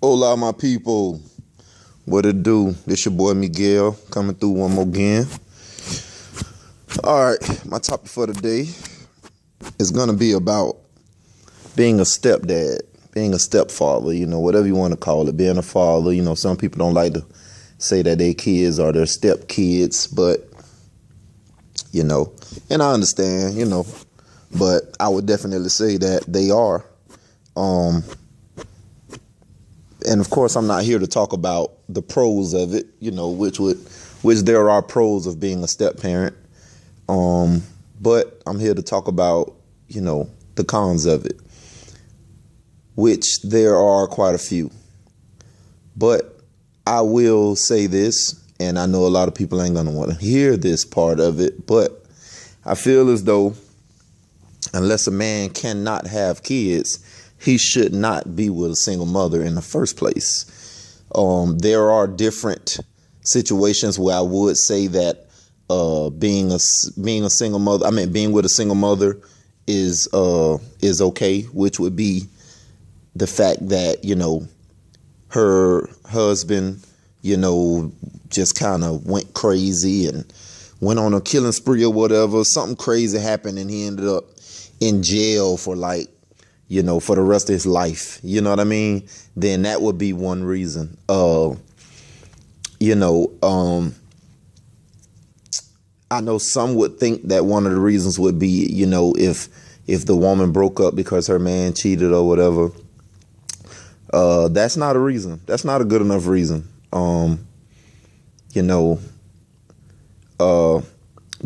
Hola, my people. What it do? This your boy Miguel coming through one more again. All right, my topic for today is going to be about being a stepdad, being a stepfather, whatever you want to call it, being a father. Some people don't like to say that their kids are their stepkids, but, and I understand, but I would definitely say that they are. And of course, I'm not here to talk about the pros of it, which there are pros of being a step parent. But I'm here to talk about, the cons of it, which there are quite a few. But I will say this, and I know a lot of people ain't going to want to hear this part of it, but I feel as though unless a man cannot have kids, he should not be with a single mother in the first place. There are different situations where I would say that being with a single mother is okay, which would be the fact that her husband just kind of went crazy and went on a killing spree or whatever. Something crazy happened and he ended up in jail for for the rest of his life, you know what I mean? Then that would be one reason. I know some would think that one of the reasons would be, if the woman broke up because her man cheated or whatever. That's not a reason. That's not a good enough reason. The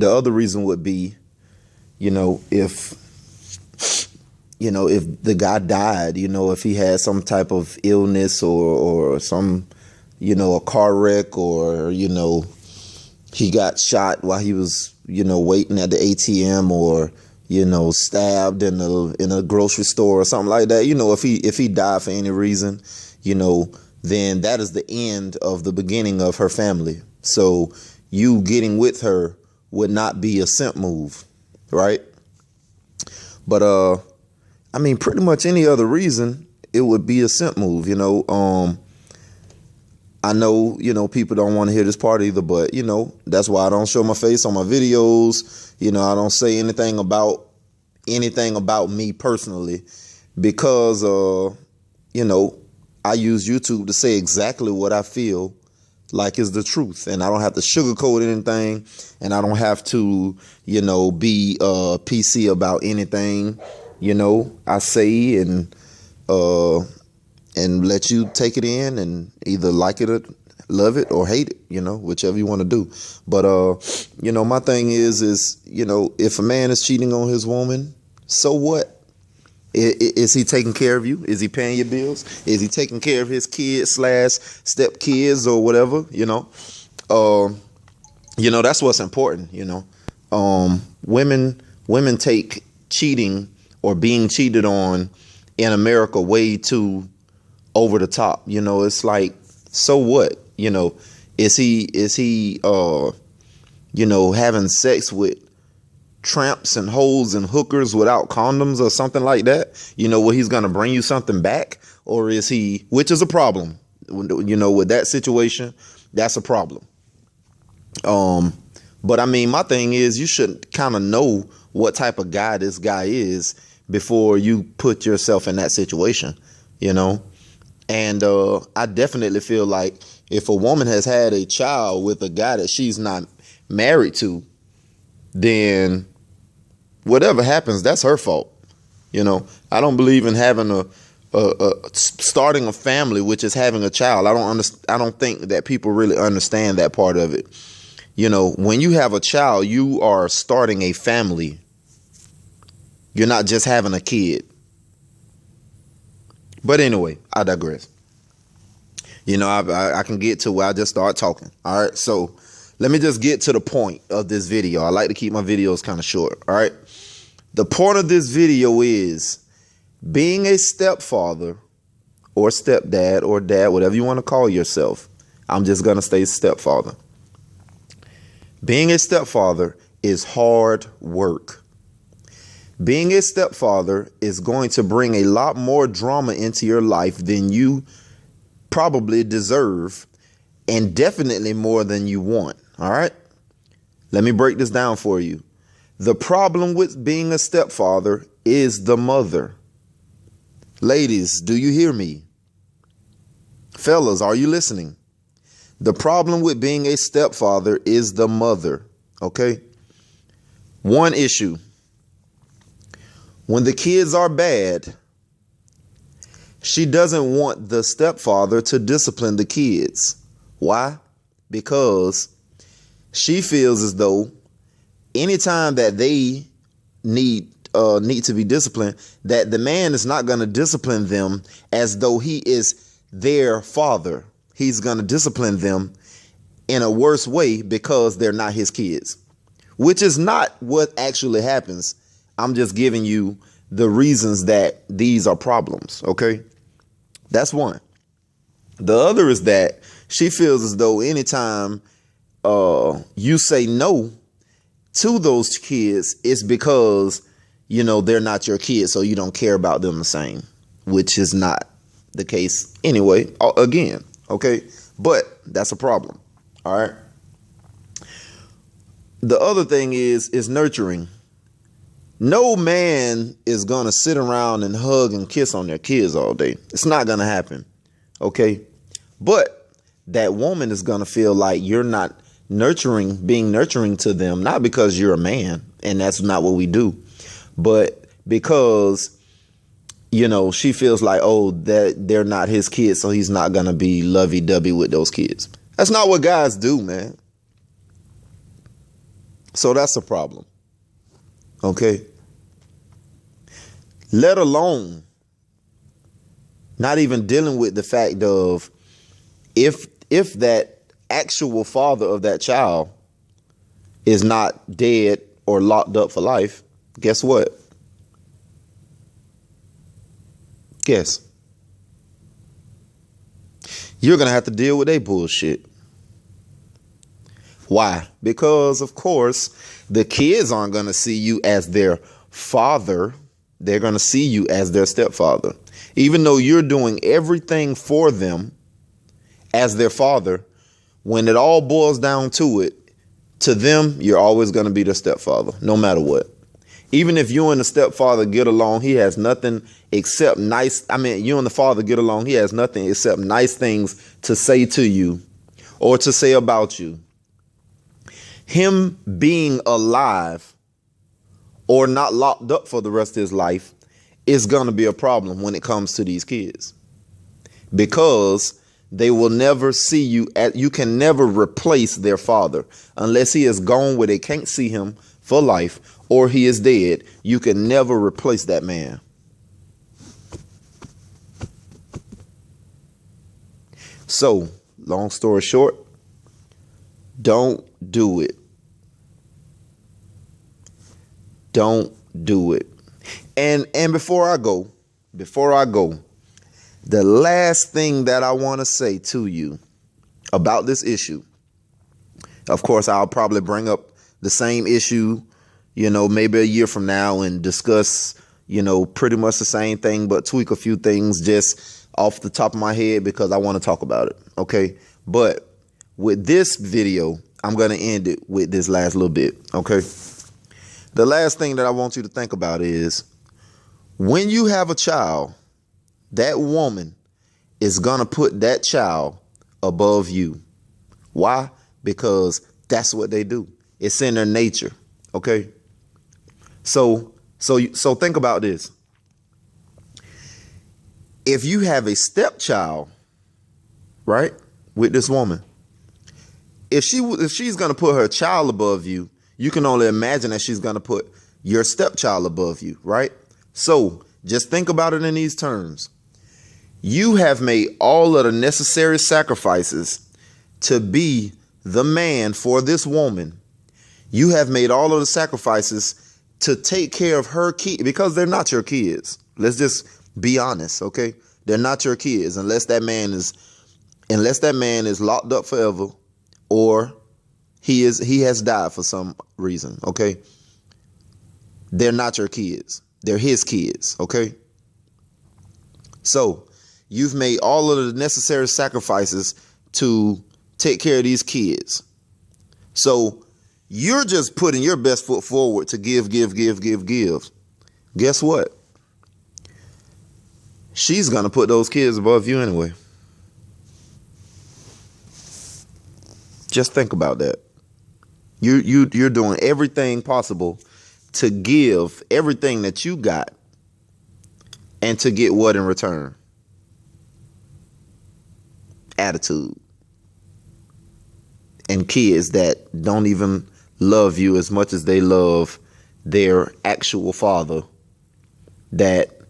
other reason would be, if the guy died, if he had some type of illness or some, a car wreck or, he got shot while he was, waiting at the ATM or, stabbed in a grocery store or something like that. If he died for any reason, then that is the end of the beginning of her family. So you getting with her would not be a simp move, right? But, pretty much any other reason, it would be a simp move, I know, people don't want to hear this part either, but, that's why I don't show my face on my videos. I don't say anything about me personally because, I use YouTube to say exactly what I feel like is the truth. And I don't have to sugarcoat anything. And I don't have to, be PC about anything. I say and let you take it in and either like it or love it or hate it, whichever you want to do. But, my thing is, if a man is cheating on his woman, so what? Is he taking care of you? Is he paying your bills? Is he taking care of his kids / step kids or whatever? That's what's important. Women take cheating or being cheated on in America way too over the top. It's like, so what? Is he having sex with tramps and hoes and hookers without condoms or something like that? Where he's going to bring you something back? Or is he, which is a problem, with that situation, that's a problem. But my thing is, you should kind of know what type of guy this guy is before you put yourself in that situation, And I definitely feel like if a woman has had a child with a guy that she's not married to, then whatever happens, that's her fault. I don't believe in having starting a family, which is having a child. I don't think that people really understand that part of it. When you have a child, you are starting a family. You're not just having a kid. But anyway, I digress. I can get to where I just start talking. All right. So let me just get to the point of this video. I like to keep my videos kind of short. All right. The point of this video is being a stepfather or stepdad or dad, whatever you want to call yourself. I'm just going to say stepfather. Being a stepfather is hard work. Being a stepfather is going to bring a lot more drama into your life than you probably deserve, and definitely more than you want. All right? Let me break this down for you. The problem with being a stepfather is the mother. Ladies, do you hear me? Fellas, are you listening? The problem with being a stepfather is the mother. Okay? One issue. When the kids are bad, she doesn't want the stepfather to discipline the kids. Why? Because she feels as though anytime that they need to be disciplined, that the man is not going to discipline them as though he is their father. He's going to discipline them in a worse way because they're not his kids, which is not what actually happens. I'm just giving you the reasons that these are problems. Okay. That's one. The other is that she feels as though anytime you say no to those kids, it's because, you know, they're not your kids, so you don't care about them the same, which is not the case anyway, again. Okay. But that's a problem. All right. The other thing is nurturing. No man is going to sit around and hug and kiss on their kids all day. It's not going to happen. Okay. But that woman is going to feel like you're not being nurturing to them, not because you're a man and that's not what we do, but because, you know, she feels like, oh, that they're not his kids, so he's not going to be lovey-dovey with those kids. That's not what guys do, man. So that's a problem. Okay. Let alone not even dealing with the fact of if that actual father of that child is not dead or locked up for life, guess what? Guess. You're going to have to deal with their bullshit. Why? Because, of course, the kids aren't going to see you as their father. They're going to see you as their stepfather. Even though you're doing everything for them as their father, when it all boils down to it, to them, you're always going to be their stepfather, no matter what. Even if you and the stepfather get along, he has nothing except you and the father get along, he has nothing except nice things to say to you or to say about you. Him being alive or not locked up for the rest of his life is going to be a problem when it comes to these kids, because they will never see you you can never replace their father unless he is gone where they can't see him for life or he is dead. You can never replace that man. So, long story short, don't do it. Don't do it. And before I go, the last thing that I want to say to you about this issue, of course, I'll probably bring up the same issue, you know, maybe a year from now and discuss, you know, pretty much the same thing, but tweak a few things just off the top of my head because I want to talk about it. Okay. But with this video, I'm going to end it with this last little bit. Okay. The last thing that I want you to think about is when you have a child, that woman is going to put that child above you. Why? Because that's what they do. It's in their nature. Okay. So think about this. If you have a stepchild, right, with this woman, if she's going to put her child above you, you can only imagine that she's going to put your stepchild above you, right? So just think about it in these terms. You have made all of the necessary sacrifices to be the man for this woman. You have made all of the sacrifices to take care of her kids, because they're not your kids. Let's just be honest, okay? They're not your kids unless that man is locked up forever or he has died for some reason, okay? They're not your kids. They're his kids, okay? So You've made all of the necessary sacrifices to take care of these kids. So you're just putting your best foot forward to give. Guess what? She's going to put those kids above you anyway. Just think about that. You're doing everything possible to give everything that you got, and to get what in return? Attitude. And kids that don't even love you as much as they love their actual father, that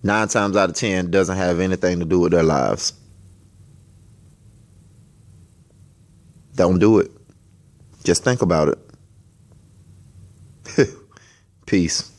9 times out of 10 doesn't have anything to do with their lives. Don't do it. Just think about it. Peace.